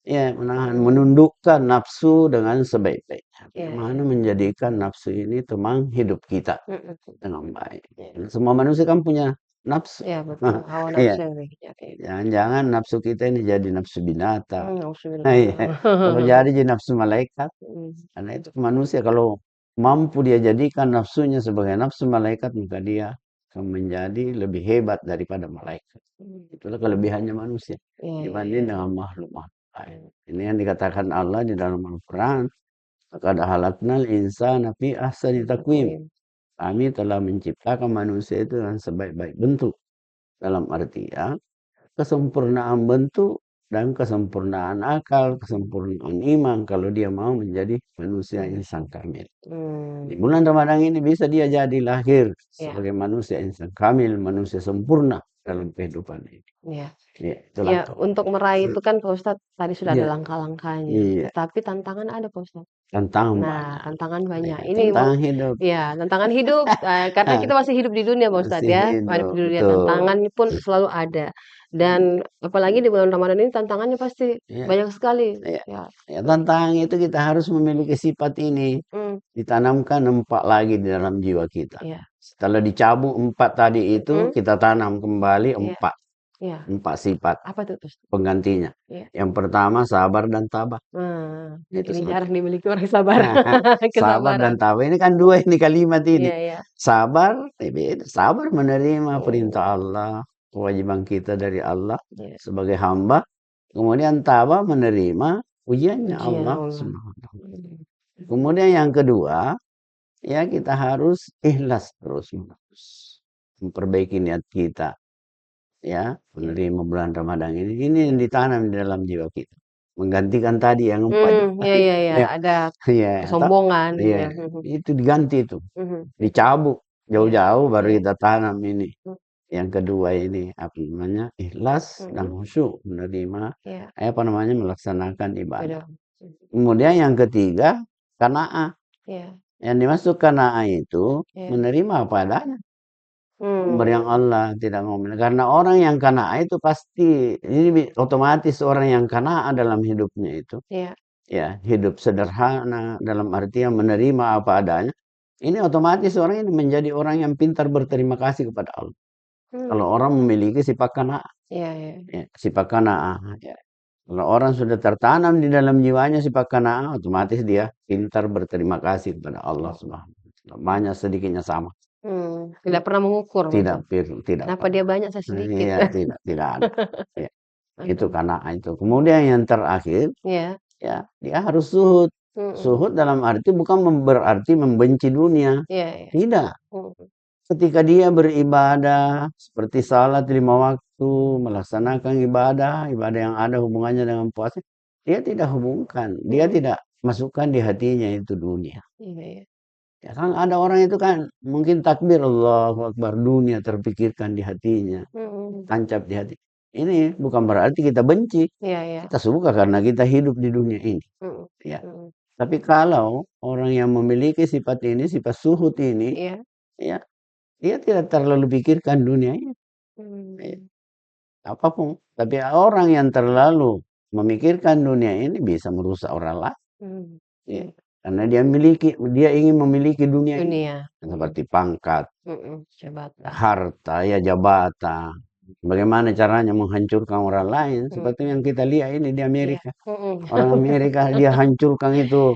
Speaker 2: Ya, menahan,
Speaker 1: mmm,
Speaker 2: menundukkan nafsu dengan sebaik-baiknya.
Speaker 1: iya
Speaker 2: Bagaimana
Speaker 1: iya,
Speaker 2: menjadikan nafsu ini teman hidup kita
Speaker 1: mhm,
Speaker 2: dengan baik.
Speaker 1: iya.
Speaker 2: Semua manusia kan punya nafsu.
Speaker 1: Iya betul, hawa nafsu
Speaker 2: Iya,
Speaker 1: yang ya kayak gitu.
Speaker 2: jangan-jangan nafsu kita ini jadi nafsu binatang. Iya,
Speaker 1: Auzubillah.
Speaker 2: atau jadi nafsu malaikat.
Speaker 1: Mhm,
Speaker 2: Karena itu manusia kalau mampu dia jadikan nafsunya sebagai nafsu malaikat, maka dia akan menjadi lebih hebat daripada malaikat.
Speaker 1: mhm.
Speaker 2: Itulah kelebihannya manusia
Speaker 1: Iya iya iya,
Speaker 2: dibanding dengan makhluk-makhluk lain.
Speaker 1: mmm,
Speaker 2: Ini yang dikatakan Allah di dalam Al-Quran. Laqad khalaqnal insana fi ahsani taqwim.
Speaker 1: takwim.
Speaker 2: Kami telah menciptakan manusia itu dengan sebaik-baik bentuk. Dalam artian kesempurnaan bentuk dan kesempurnaan akal, kesempurnaan iman kalau dia mau menjadi manusia
Speaker 1: Manusia.
Speaker 2: insan kamil. Di
Speaker 1: Mmm,
Speaker 2: bulan Ramadan ini bisa dia jadi lahir
Speaker 1: iya
Speaker 2: sebagai manusia insan kamil, manusia sempurna dalam kehidupan ini.
Speaker 1: iya.
Speaker 2: Ya, itu
Speaker 1: Iya,
Speaker 2: langkah.
Speaker 1: untuk meraih itu kan Pak Ustadz tadi sudah ada
Speaker 2: Iya,
Speaker 1: langkah-langkahnya,
Speaker 2: iya,
Speaker 1: tetapi tantangan ada Pak Ustadz.
Speaker 2: tantangan
Speaker 1: Nah,
Speaker 2: banyak.
Speaker 1: tantangan banyak.
Speaker 2: Iya,
Speaker 1: Ini
Speaker 2: tantangan hidup.
Speaker 1: iya, tantangan hidup, karena kita masih hidup di dunia Pak Ustadz
Speaker 2: Masih
Speaker 1: ya, hidup
Speaker 2: hidup,
Speaker 1: di dunia
Speaker 2: betul.
Speaker 1: tantangan pun selalu ada. Dan apalagi di bulan Ramadan ini tantangannya pasti
Speaker 2: Iya,
Speaker 1: banyak sekali,
Speaker 2: iya.
Speaker 1: ya.
Speaker 2: Ya, tantangan itu kita harus memiliki sifat ini.
Speaker 1: Mmm,
Speaker 2: Ditanamkan 4 lagi di dalam jiwa kita.
Speaker 1: iya,
Speaker 2: Setelah dicabut 4 tadi itu,
Speaker 1: mhm,
Speaker 2: kita tanam kembali
Speaker 1: iya
Speaker 2: 4,
Speaker 1: iya.
Speaker 2: 4 sifat
Speaker 1: Apa tuh Mas?
Speaker 2: penggantinya.
Speaker 1: Iya.
Speaker 2: Yang pertama sabar dan tabah.
Speaker 1: Nah,
Speaker 2: Itu
Speaker 1: ini
Speaker 2: seperti
Speaker 1: jarang dimiliki orang sabar.
Speaker 2: sabar dan
Speaker 1: Kesabaran.
Speaker 2: tabah. Ini kan 2 ini kalimat ini.
Speaker 1: Iya iya.
Speaker 2: Sabar, beda. Sabar menerima
Speaker 1: Mhm,
Speaker 2: perintah Allah, kewajiban kita dari Allah
Speaker 1: iya.
Speaker 2: sebagai hamba. Kemudian tabah menerima ujiannya
Speaker 1: Ujian
Speaker 2: Allah
Speaker 1: Allah.
Speaker 2: Subhanahu.
Speaker 1: Mhm,
Speaker 2: Kemudian yang kedua, ya kita harus ikhlas terus-menerus. Memperbaiki niat kita, ya,
Speaker 1: iya.
Speaker 2: menerima bulan Ramadan ini. Ini yang ditanam di dalam jiwa kita. Menggantikan tadi yang 4
Speaker 1: Iya iya iya,
Speaker 2: ya,
Speaker 1: ada
Speaker 2: iya,
Speaker 1: kesombongan,
Speaker 2: iya,
Speaker 1: ya, mhm
Speaker 2: itu diganti itu,
Speaker 1: mhm,
Speaker 2: dicabut
Speaker 1: iya
Speaker 2: jauh-jauh baru
Speaker 1: iya,
Speaker 2: kita tanam ini.
Speaker 1: mmm,
Speaker 2: Yang kedua ini, apa namanya, ikhlas dan
Speaker 1: mhm,
Speaker 2: khusyuk menerima,
Speaker 1: iya,
Speaker 2: apa namanya, melaksanakan ibadah.
Speaker 1: beda,
Speaker 2: Kemudian yang ketiga, qanaah.
Speaker 1: iya
Speaker 2: Yang dimaksud qanaah itu
Speaker 1: iya,
Speaker 2: menerima apa adanya. Pemberian
Speaker 1: mmm,
Speaker 2: Allah, tidak ngomel. Karena orang yang qanaah itu pasti, ini otomatis orang yang qanaah dalam hidupnya itu,
Speaker 1: iya,
Speaker 2: ya, hidup sederhana dalam artian menerima apa adanya. Ini otomatis orang ini menjadi orang yang pintar berterima kasih kepada Allah.
Speaker 1: mmm,
Speaker 2: Kalau orang memiliki sifat qanaah,
Speaker 1: iya iya,
Speaker 2: ya, sifat qanaah, ya. Kalau orang sudah tertanam di dalam jiwanya sifat qanaah, otomatis dia pintar berterima kasih kepada Allah
Speaker 1: oh,
Speaker 2: Subhanahu wa taala. Banyak sedikitnya sama.
Speaker 1: tidak pernah mengukur Pak
Speaker 2: Tidak
Speaker 1: Ustadz,
Speaker 2: tidak
Speaker 1: kenapa dia
Speaker 2: pernah.
Speaker 1: banyak saya sedikit?
Speaker 2: Iya, tidak ada. Ya, itu
Speaker 1: Mhm,
Speaker 2: karena itu. Kemudian yang terakhir,
Speaker 1: iya,
Speaker 2: ya, dia harus zuhud.
Speaker 1: mhm,
Speaker 2: Zuhud dalam arti bukan berarti membenci dunia.
Speaker 1: iya iya,
Speaker 2: Tidak.
Speaker 1: mhm,
Speaker 2: ketika dia beribadah seperti salat 5 waktu, melaksanakan ibadah yang ada hubungannya dengan puasa, dia tidak hubungkan, dia tidak masukkan di hatinya itu dunia.
Speaker 1: Iya, iya.
Speaker 2: Ya kan ada orang itu kan mungkin takbir Allahu Akbar, dunia terpikirkan di hatinya, tancap di hati. Ini bukan berarti kita benci,
Speaker 1: Iya, iya.
Speaker 2: kita suka karena kita hidup di dunia ini.
Speaker 1: Mhm,
Speaker 2: Ya.
Speaker 1: mhm.
Speaker 2: Tapi kalau orang yang memiliki sifat ini, sifat suhud ini,
Speaker 1: Iya.
Speaker 2: ya dia tidak terlalu pikirkan dunia ini. Ya,
Speaker 1: Mmm.
Speaker 2: apapun. Tapi orang yang terlalu memikirkan dunia ini bisa merusak orang lain.
Speaker 1: Mmm.
Speaker 2: Ya.
Speaker 1: Iya.
Speaker 2: Karena dia ingin memiliki dunia ini.
Speaker 1: Dunia.
Speaker 2: Seperti pangkat,
Speaker 1: Jabatan.
Speaker 2: harta, ya jabatan. Bagaimana caranya menghancurkan orang lain. Seperti yang kita lihat ini di
Speaker 1: Iya.
Speaker 2: Amerika. Orang Amerika dia hancurkan itu,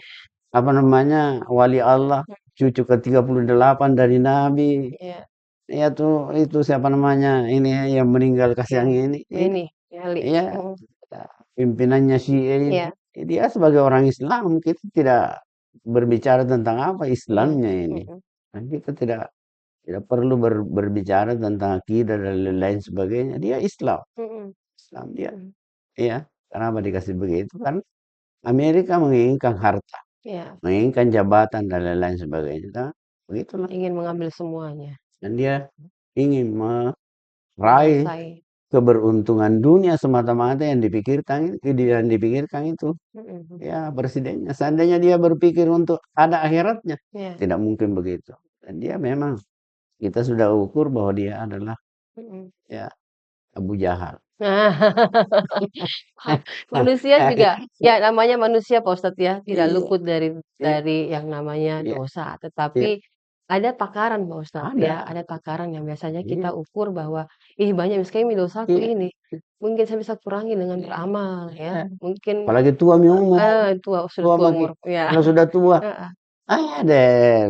Speaker 2: apa namanya, wali Allah, cucu ke-38 dari Nabi.
Speaker 1: Iya.
Speaker 2: Ya tuh, itu siapa namanya, ini yang meninggal
Speaker 1: Iya.
Speaker 2: kasihan ini.
Speaker 1: Ini, Ali.
Speaker 2: Iya, pimpinannya Syiah ini.
Speaker 1: Iya.
Speaker 2: Dia sebagai orang Islam, kita tidak berbicara tentang apa
Speaker 1: Iya.
Speaker 2: Islamnya ini. Dan kita tidak perlu berbicara tentang akidah dan lain sebagainya. Dia Islam. Islam dia. Iya. Kenapa dikasih begitu? Kan Amerika menginginkan harta,
Speaker 1: Iya.
Speaker 2: menginginkan jabatan dan lain-lain sebagainya. Nah, begitulah.
Speaker 1: Ingin mengambil semuanya.
Speaker 2: Dan dia ingin meraih
Speaker 1: Menguasai.
Speaker 2: keberuntungan dunia semata-mata yang dipikirkan itu. Ya, presidennya. Seandainya dia berpikir untuk ada akhiratnya,
Speaker 1: Iya.
Speaker 2: tidak mungkin begitu. Dan dia memang kita sudah ukur bahwa dia adalah ya Abu Jahal.
Speaker 1: Manusia juga, ya namanya manusia Pak Ustadz ya, tidak
Speaker 2: Iya,
Speaker 1: luput dari
Speaker 2: iya,
Speaker 1: yang namanya
Speaker 2: iya,
Speaker 1: dosa.
Speaker 2: iya.
Speaker 1: Tetapi ada takaran Pak Ustadz ya,
Speaker 2: Ada.
Speaker 1: ada takaran yang biasanya
Speaker 2: Iya,
Speaker 1: kita ukur bahwa, ih banyak misalnya dosaku
Speaker 2: iya.
Speaker 1: ini, mungkin saya bisa kurangi dengan beramal ya, mungkin
Speaker 2: Apalagi tua mi umur,
Speaker 1: sudah
Speaker 2: tua
Speaker 1: tua
Speaker 2: bagi.
Speaker 1: umur, ya.
Speaker 2: Kalau sudah tua,
Speaker 1: Heeh.
Speaker 2: deh.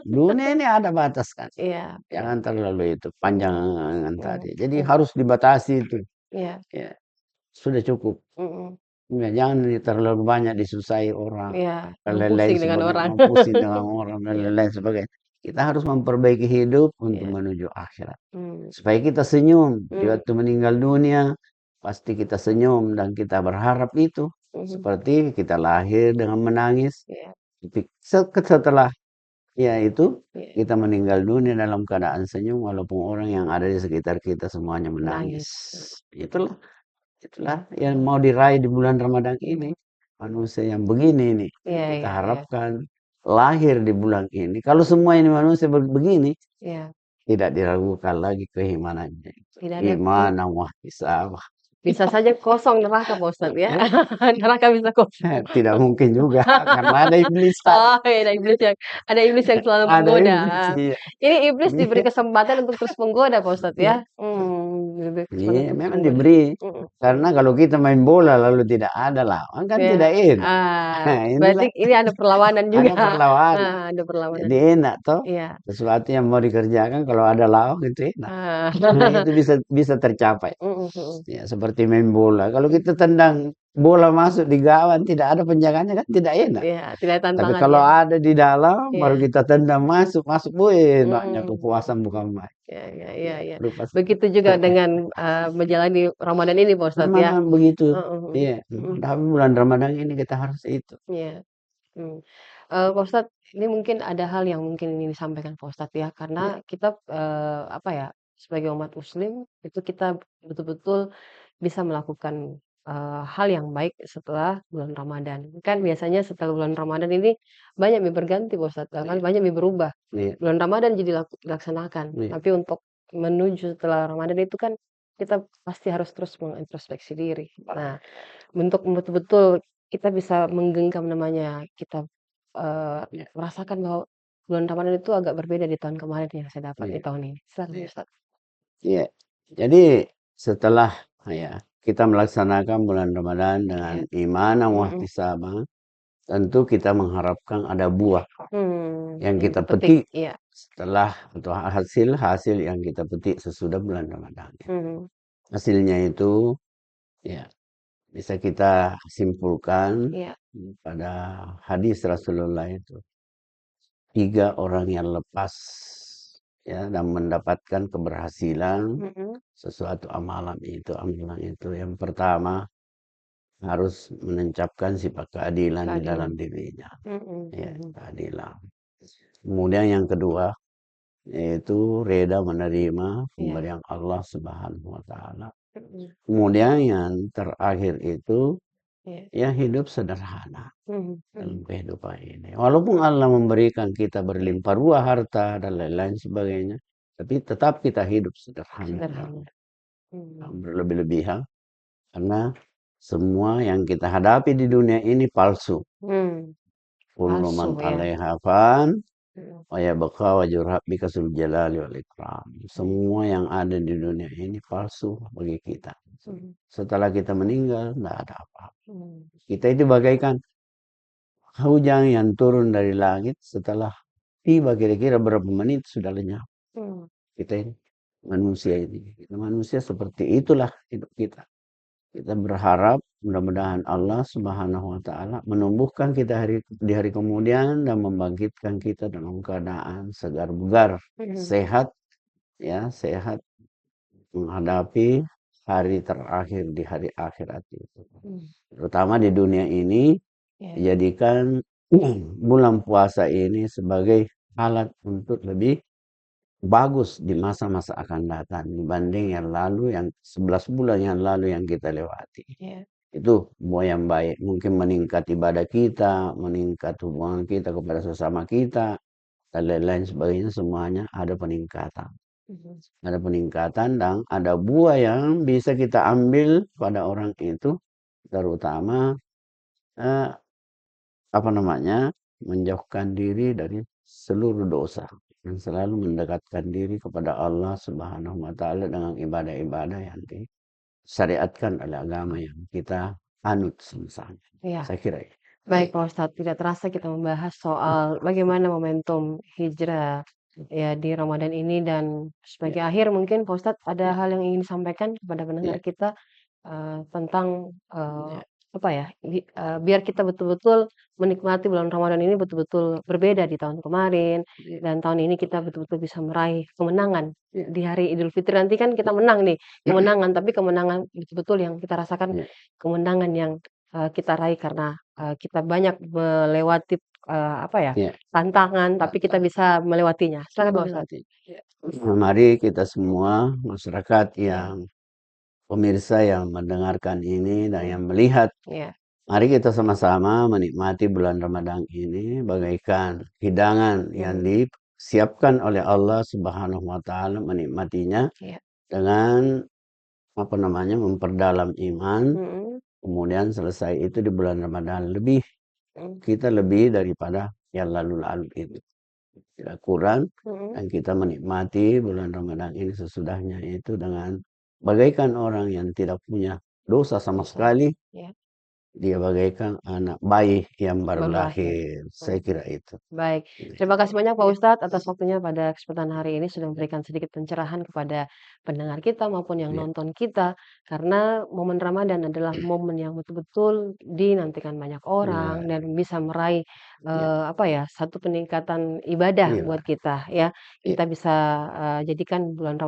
Speaker 2: Dunia ini ada batas kan.
Speaker 1: Iya, iya.
Speaker 2: Jangan terlalu itu panjangan tadi. Jadi
Speaker 1: Mhm.
Speaker 2: harus dibatasi itu.
Speaker 1: Iya.
Speaker 2: Ya, sudah cukup.
Speaker 1: Mhm.
Speaker 2: Ya, jangan terlalu banyak disusahi orang
Speaker 1: Iya,
Speaker 2: dan lain-lain
Speaker 1: pusing dengan
Speaker 2: sebagainya,
Speaker 1: orang.
Speaker 2: mempusi dengan orang dan
Speaker 1: Iya.
Speaker 2: lain-lain sebagainya. Kita harus memperbaiki hidup untuk
Speaker 1: Iya.
Speaker 2: menuju akhirat.
Speaker 1: Mmm.
Speaker 2: Supaya kita senyum di
Speaker 1: Mmm.
Speaker 2: waktu meninggal dunia, pasti kita senyum dan kita berharap itu. Seperti kita lahir dengan menangis,
Speaker 1: Iya.
Speaker 2: tapi setelah ya itu
Speaker 1: Iya.
Speaker 2: kita meninggal dunia dalam keadaan senyum walaupun orang yang ada di sekitar kita semuanya menangis.
Speaker 1: Menangis.
Speaker 2: Itulah yang mau diraih di bulan Ramadan ini. Manusia yang begini ini
Speaker 1: Iya,
Speaker 2: kita
Speaker 1: iya, iya.
Speaker 2: harapkan lahir di bulan ini. Kalau semua ini manusia begini,
Speaker 1: Iya.
Speaker 2: tidak diragukan lagi keimanannya.
Speaker 1: Tidak ada
Speaker 2: Imanan wahtisabah.
Speaker 1: bisa saja kosong neraka Pak Ustadz ya. Neraka bisa kosong.
Speaker 2: Tidak mungkin juga karena ada iblis
Speaker 1: Oh, iya, ada iblis yang selalu
Speaker 2: ada
Speaker 1: menggoda.
Speaker 2: iblis iya.
Speaker 1: Ini iblis diberi
Speaker 2: Iya,
Speaker 1: kesempatan untuk terus menggoda Pak Ustadz ya.
Speaker 2: iya.
Speaker 1: Diberi kesempatan
Speaker 2: Iya,
Speaker 1: untuk terus
Speaker 2: memang
Speaker 1: menggoda.
Speaker 2: diberi. Karena kalau kita main bola lalu tidak ada lawan kan
Speaker 1: Ya,
Speaker 2: tidak enak. Nah,
Speaker 1: berarti
Speaker 2: inilah
Speaker 1: ini ada perlawanan juga.
Speaker 2: ada perlawanan.
Speaker 1: Ada perlawanan.
Speaker 2: Jadi enak toh.
Speaker 1: Iya.
Speaker 2: Sesuatu yang mau dikerjakan kalau ada lawan itu enak.
Speaker 1: Ah.
Speaker 2: Nah, itu bisa bisa tercapai. Ya, seperti main bola. Kalau kita tendang bola masuk di gawang tidak ada penjaganya kan tidak enak.
Speaker 1: Iya, tidak ada
Speaker 2: Tapi kalau
Speaker 1: tantangannya.
Speaker 2: ada di dalam baru
Speaker 1: Iya.
Speaker 2: kita tendang masuk wih enaknya
Speaker 1: Mhm.
Speaker 2: kepuasan bukan main.
Speaker 1: Iya, iya, iya,
Speaker 2: Ya,
Speaker 1: iya.
Speaker 2: lupa.
Speaker 1: Begitu juga dengan, menjalani Ramadan ini Pak Ustadz ya.
Speaker 2: Memang begitu.
Speaker 1: Heeh,
Speaker 2: Iya,
Speaker 1: mhm,
Speaker 2: tapi bulan Ramadan ini kita harus itu.
Speaker 1: iya, mmm. Pak Ustadz, ini mungkin ada hal yang mungkin ingin disampaikan Pak Ustadz ya,
Speaker 2: Ya,
Speaker 1: karena kita, apa ya, sebagai umat muslim itu kita betul-betul bisa melakukan, hal yang baik setelah bulan Ramadan. Kan biasanya setelah bulan Ramadan ini banyak mie berganti Pak Ustadz, bahkan
Speaker 2: iya,
Speaker 1: banyak mie berubah.
Speaker 2: iya,
Speaker 1: Bulan Ramadan jadi dilaksanakan,
Speaker 2: iya,
Speaker 1: tapi untuk menuju setelah Ramadan itu kan kita pasti harus terus mengintrospeksi diri. Nah, untuk betul-betul kita bisa menggenggam namanya kita,
Speaker 2: iya,
Speaker 1: merasakan bahwa bulan Ramadan itu agak berbeda di tahun kemarin yang saya dapat di
Speaker 2: iya,
Speaker 1: tahun ini. Silakan
Speaker 2: iya.
Speaker 1: Ustaz.
Speaker 2: Iya. Jadi setelah ya kita melaksanakan bulan Ramadan dengan
Speaker 1: Iya,
Speaker 2: iman dan
Speaker 1: mhm,
Speaker 2: wahtisaban, tentu kita mengharapkan ada buah yang
Speaker 1: yang
Speaker 2: kita
Speaker 1: dipetik,
Speaker 2: petik
Speaker 1: iya,
Speaker 2: setelah atau hasil-hasil yang kita petik sesudah bulan Ramadan.
Speaker 1: mhm,
Speaker 2: Hasilnya itu ya bisa kita simpulkan
Speaker 1: iya,
Speaker 2: pada hadis Rasulullah itu 3 orang yang lepas ya, dan mendapatkan keberhasilan
Speaker 1: Mhm.
Speaker 2: sesuatu amalan itu yang pertama harus menancapkan sifat keadilan di dalam
Speaker 1: Keadilan.
Speaker 2: dirinya,
Speaker 1: Mhm
Speaker 2: ya,
Speaker 1: mhm.
Speaker 2: keadilan. Kemudian yang kedua, yaitu reda menerima
Speaker 1: Iya.
Speaker 2: pemberian Allah Subhanahu wa taala.
Speaker 1: Mhm.
Speaker 2: Kemudian yang terakhir itu,
Speaker 1: Iya.
Speaker 2: ya hidup sederhana
Speaker 1: Mhm
Speaker 2: dalam
Speaker 1: mhm.
Speaker 2: kehidupan ini. Walaupun Allah memberikan kita
Speaker 1: Iya.
Speaker 2: berlimpah ruah harta dan lain-lain sebagainya, tapi tetap kita hidup sederhana,
Speaker 1: Sederhana. Mhm.
Speaker 2: berlebih-lebihan, karena semua yang kita hadapi di dunia ini palsu.
Speaker 1: Mmm.
Speaker 2: Kullu
Speaker 1: Palsu
Speaker 2: man
Speaker 1: ya.
Speaker 2: 'alaiha fan
Speaker 1: Mhm
Speaker 2: wa yabqa wajhu rabbika dzul jalali wal ikram.
Speaker 1: mhm.
Speaker 2: Semua yang ada di dunia ini palsu bagi kita.
Speaker 1: Mhm.
Speaker 2: Setelah kita meninggal, tidak ada apa-apa.
Speaker 1: Mmm.
Speaker 2: Kita itu bagaikan hujan yang turun dari langit, setelah tiba kira-kira berapa menit sudah lenyap.
Speaker 1: Mmm.
Speaker 2: Kita ini manusia ini. Kita manusia seperti itulah hidup kita. Kita berharap mudah-mudahan Allah Subhanahu wa taala menumbuhkan kita di hari kemudian dan membangkitkan kita dalam keadaan segar bugar,
Speaker 1: Mhm.
Speaker 2: sehat, ya, sehat menghadapi hari terakhir di hari akhirat itu.
Speaker 1: Mmm.
Speaker 2: Terutama di dunia ini,
Speaker 1: Iya.
Speaker 2: jadikan bulan puasa ini sebagai alat untuk lebih bagus di masa-masa akan datang dibanding yang lalu, yang 11 bulan yang lalu yang kita lewati.
Speaker 1: Iya.
Speaker 2: Itu semua yang baik, mungkin meningkat ibadah kita, meningkat hubungan kita kepada sesama kita, dan lain-lain sebagainya, semuanya ada peningkatan.
Speaker 1: Mhm.
Speaker 2: Ada peningkatan dan ada buah yang bisa kita ambil pada orang itu, terutama eh, apa namanya, menjauhkan diri dari seluruh dosa dan selalu mendekatkan diri kepada Allah Subhanahu wa taala dengan ibadah-ibadah yang disyariatkan oleh agama yang kita anut semuanya.
Speaker 1: Iya.
Speaker 2: Saya kira itu.
Speaker 1: Baik Pak Ustadz, tidak terasa kita membahas soal bagaimana momentum hijrah ya di Ramadan ini dan
Speaker 2: Ya,
Speaker 1: sebagai akhir mungkin Pak Ustadz ada
Speaker 2: ya,
Speaker 1: hal yang ingin disampaikan kepada pendengar
Speaker 2: ya,
Speaker 1: kita tentang
Speaker 2: ya,
Speaker 1: apa ya biar kita betul-betul menikmati bulan Ramadan ini betul-betul berbeda di tahun kemarin
Speaker 2: ya,
Speaker 1: dan tahun ini kita betul-betul bisa meraih kemenangan
Speaker 2: ya,
Speaker 1: di hari Idul Fitri nanti kan kita menang nih kemenangan tapi kemenangan betul-betul yang kita rasakan
Speaker 2: ya,
Speaker 1: kemenangan yang kita raih karena kita banyak melewati apa ya
Speaker 2: ya,
Speaker 1: tantangan tapi kita
Speaker 2: tantang.
Speaker 1: bisa melewatinya. Silakan Pak Ustadz.
Speaker 2: Melewati. Ya. Mari kita semua masyarakat
Speaker 1: Iya,
Speaker 2: yang pemirsa yang mendengarkan ini dan
Speaker 1: mhm,
Speaker 2: yang melihat,
Speaker 1: iya,
Speaker 2: mari kita sama-sama menikmati bulan Ramadan ini bagaikan hidangan yang
Speaker 1: mhm,
Speaker 2: disiapkan oleh Allah Subhanahu wa taala, menikmatinya
Speaker 1: iya,
Speaker 2: dengan apa namanya, memperdalam iman,
Speaker 1: mhm,
Speaker 2: kemudian selesai itu di bulan Ramadan
Speaker 1: mhm,
Speaker 2: kita lebih daripada yang lalu-lalu itu. Tidak kurang,
Speaker 1: mhm,
Speaker 2: dan kita menikmati bulan Ramadan ini sesudahnya itu dengan bagaikan orang yang tidak punya dosa sama
Speaker 1: bisa,
Speaker 2: sekali.
Speaker 1: iya,
Speaker 2: Dia bagaikan anak bayi yang baru
Speaker 1: baru lahir.
Speaker 2: lahir. Saya
Speaker 1: Mhm.
Speaker 2: kira itu.
Speaker 1: Baik, terima kasih banyak Pak Ustadz atas waktunya pada kesempatan hari ini sudah memberikan sedikit pencerahan kepada pendengar kita maupun yang
Speaker 2: Ya,
Speaker 1: nonton kita. Karena momen Ramadan adalah momen yang betul-betul dinantikan banyak orang
Speaker 2: ya,
Speaker 1: dan bisa meraih
Speaker 2: ya,
Speaker 1: apa ya satu peningkatan ibadah
Speaker 2: iya,
Speaker 1: buat kita ya.
Speaker 2: iya,
Speaker 1: Kita bisa jadikan bulan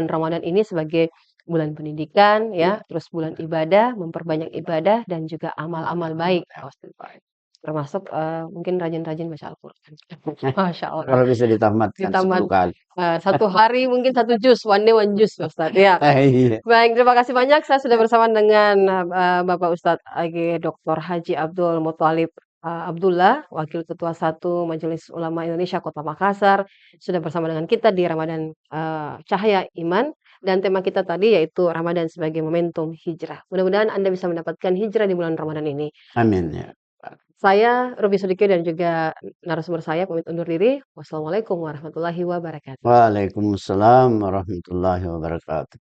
Speaker 1: Ramadan ini sebagai bulan pendidikan
Speaker 2: iya,
Speaker 1: ya, terus bulan ibadah, memperbanyak ibadah dan juga amal-amal baik. Pak Ustadz.
Speaker 2: baik.
Speaker 1: Termasuk, mungkin rajin-rajin baca Al-Qur'an. Masya Allah.
Speaker 2: Kalau bisa ditamatkan
Speaker 1: Ditambah,
Speaker 2: 10 kali.
Speaker 1: 1 hari mungkin 1 juz, one day one juz Ustaz, ya.
Speaker 2: Iya,
Speaker 1: Baik, terima kasih banyak saya sudah bersama dengan, Bapak Ustadz AG Dr. Haji Abdul Muthalib, Abdullah, Wakil Ketua 1 Majelis Ulama Indonesia Kota Makassar, sudah bersama dengan kita di Ramadan, Cahaya Iman dan tema kita tadi yaitu Ramadan sebagai momentum hijrah. Mudah-mudahan Anda bisa mendapatkan hijrah di bulan Ramadan ini.
Speaker 2: amin ya.
Speaker 1: Saya Roby Sudikyo dan juga narasumber saya pamit undur diri. Wassalamualaikum warahmatullahi wabarakatuh.
Speaker 2: Waalaikumsalam warahmatullahi wabarakatuh.